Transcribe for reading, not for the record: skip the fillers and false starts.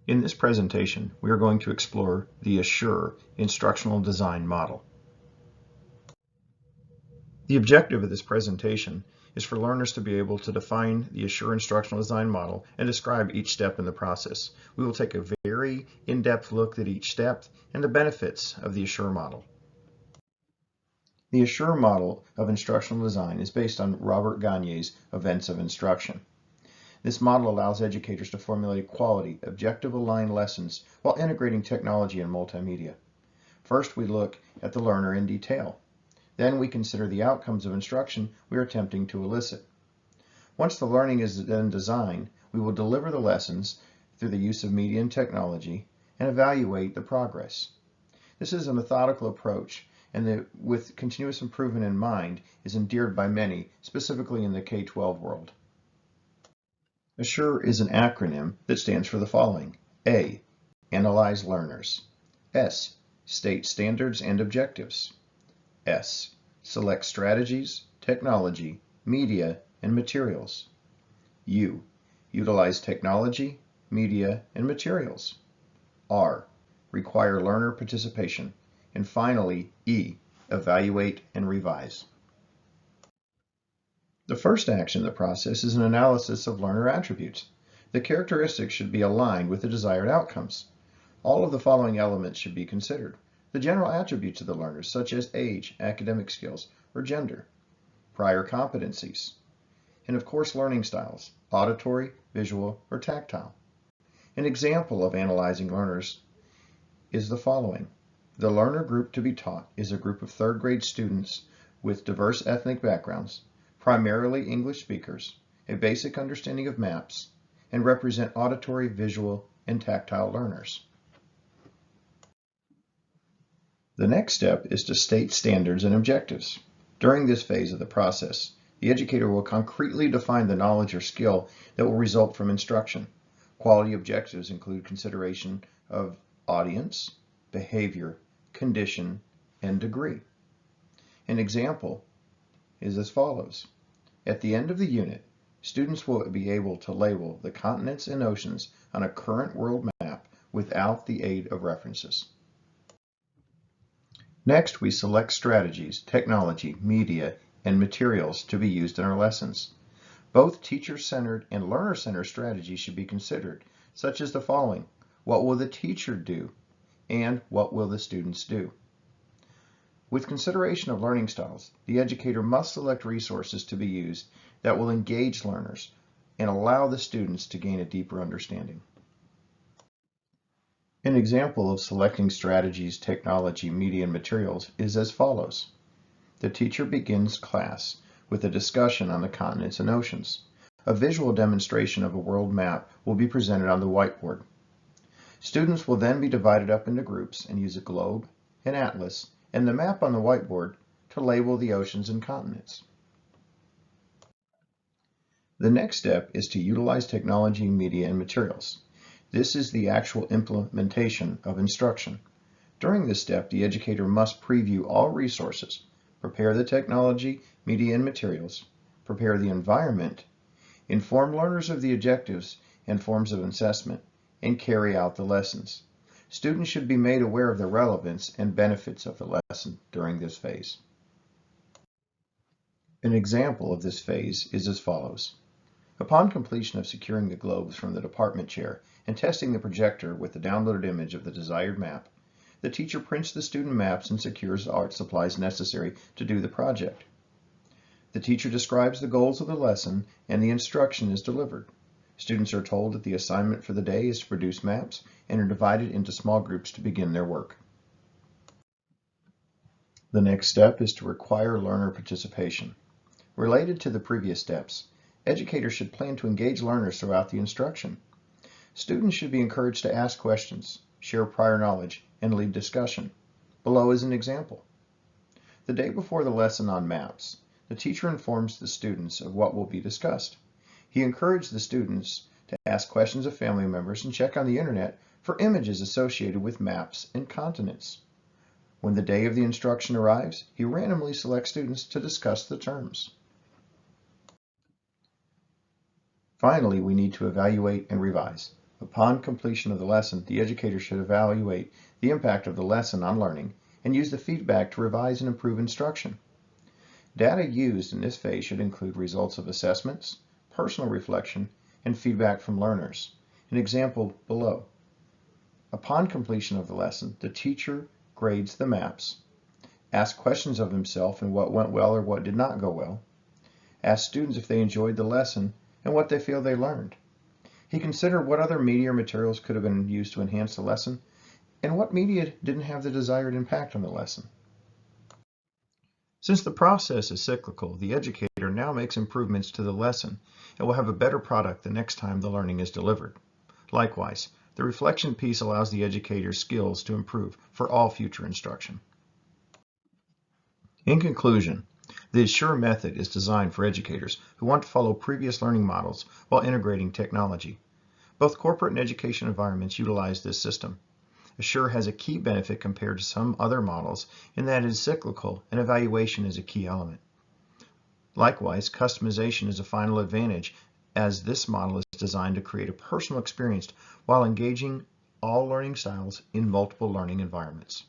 In this presentation, we are going to explore the Assure instructional design model. The objective of this presentation is for learners to be able to define the Assure instructional design model and describe each step in the process. We will take a very in-depth look at each step and the benefits of the Assure model. The Assure model of instructional design is based on Robert Gagne's Events of Instruction. This model allows educators to formulate quality, objective-aligned lessons while integrating technology and multimedia. First, we look at the learner in detail. Then we consider the outcomes of instruction we are attempting to elicit. Once the learning is then designed, we will deliver the lessons through the use of media and technology and evaluate the progress. This is a methodical approach and with continuous improvement in mind is endeared by many, specifically in the K-12 world. Assure is an acronym that stands for the following. A. Analyze learners. S. State standards and objectives. S. Select strategies, technology, media, and materials. U. Utilize technology, media, and materials. R. Require learner participation. And finally, E. Evaluate and revise. The first action in the process is an analysis of learner attributes. The characteristics should be aligned with the desired outcomes. All of the following elements should be considered. The general attributes of the learners, such as age, academic skills, or gender, prior competencies, and of course learning styles, auditory, visual, or tactile. An example of analyzing learners is the following. The learner group to be taught is a group of third grade students with diverse ethnic backgrounds, primarily English speakers, a basic understanding of maps, and represent auditory, visual, and tactile learners. The next step is to state standards and objectives. During this phase of the process, the educator will concretely define the knowledge or skill that will result from instruction. Quality objectives include consideration of audience, behavior, condition, and degree. An example is as follows. At the end of the unit, students will be able to label the continents and oceans on a current world map without the aid of references. Next, we select strategies, technology, media, and materials to be used in our lessons. Both teacher-centered and learner-centered strategies should be considered, such as the following. What will the teacher do? And what will the students do? With consideration of learning styles, the educator must select resources to be used that will engage learners and allow the students to gain a deeper understanding. An example of selecting strategies, technology, media, and materials is as follows. The teacher begins class with a discussion on the continents and oceans. A visual demonstration of a world map will be presented on the whiteboard. Students will then be divided up into groups and use a globe, an atlas, and the map on the whiteboard to label the oceans and continents. The next step is to utilize technology, media, and materials. This is the actual implementation of instruction. During this step, the educator must preview all resources, prepare the technology, media, and materials, prepare the environment, inform learners of the objectives and forms of assessment, and carry out the lessons. Students should be made aware of the relevance and benefits of the lesson during this phase. An example of this phase is as follows. Upon completion of securing the globes from the department chair and testing the projector with the downloaded image of the desired map, the teacher prints the student maps and secures the art supplies necessary to do the project. The teacher describes the goals of the lesson and the instruction is delivered. Students are told that the assignment for the day is to produce maps and are divided into small groups to begin their work. The next step is to require learner participation. Related to the previous steps, educators should plan to engage learners throughout the instruction. Students should be encouraged to ask questions, share prior knowledge, and lead discussion. Below is an example. The day before the lesson on maps, the teacher informs the students of what will be discussed. He encouraged the students to ask questions of family members and check on the internet for images associated with maps and continents. When the day of the instruction arrives, he randomly selects students to discuss the terms. Finally, we need to evaluate and revise. Upon completion of the lesson, the educator should evaluate the impact of the lesson on learning and use the feedback to revise and improve instruction. Data used in this phase should include results of assessments, personal reflection, and feedback from learners. An example below. Upon completion of the lesson, the teacher grades the maps, asks questions of himself and what went well or what did not go well, asks students if they enjoyed the lesson and what they feel they learned. He considered what other media or materials could have been used to enhance the lesson and what media didn't have the desired impact on the lesson. Since the process is cyclical, the educator now makes improvements to the lesson and will have a better product the next time the learning is delivered. Likewise, the reflection piece allows the educator's skills to improve for all future instruction. In conclusion, the Assure method is designed for educators who want to follow previous learning models while integrating technology. Both corporate and education environments utilize this system. Assure has a key benefit compared to some other models in that it is cyclical and evaluation is a key element. Likewise, customization is a final advantage as this model is designed to create a personal experience while engaging all learning styles in multiple learning environments.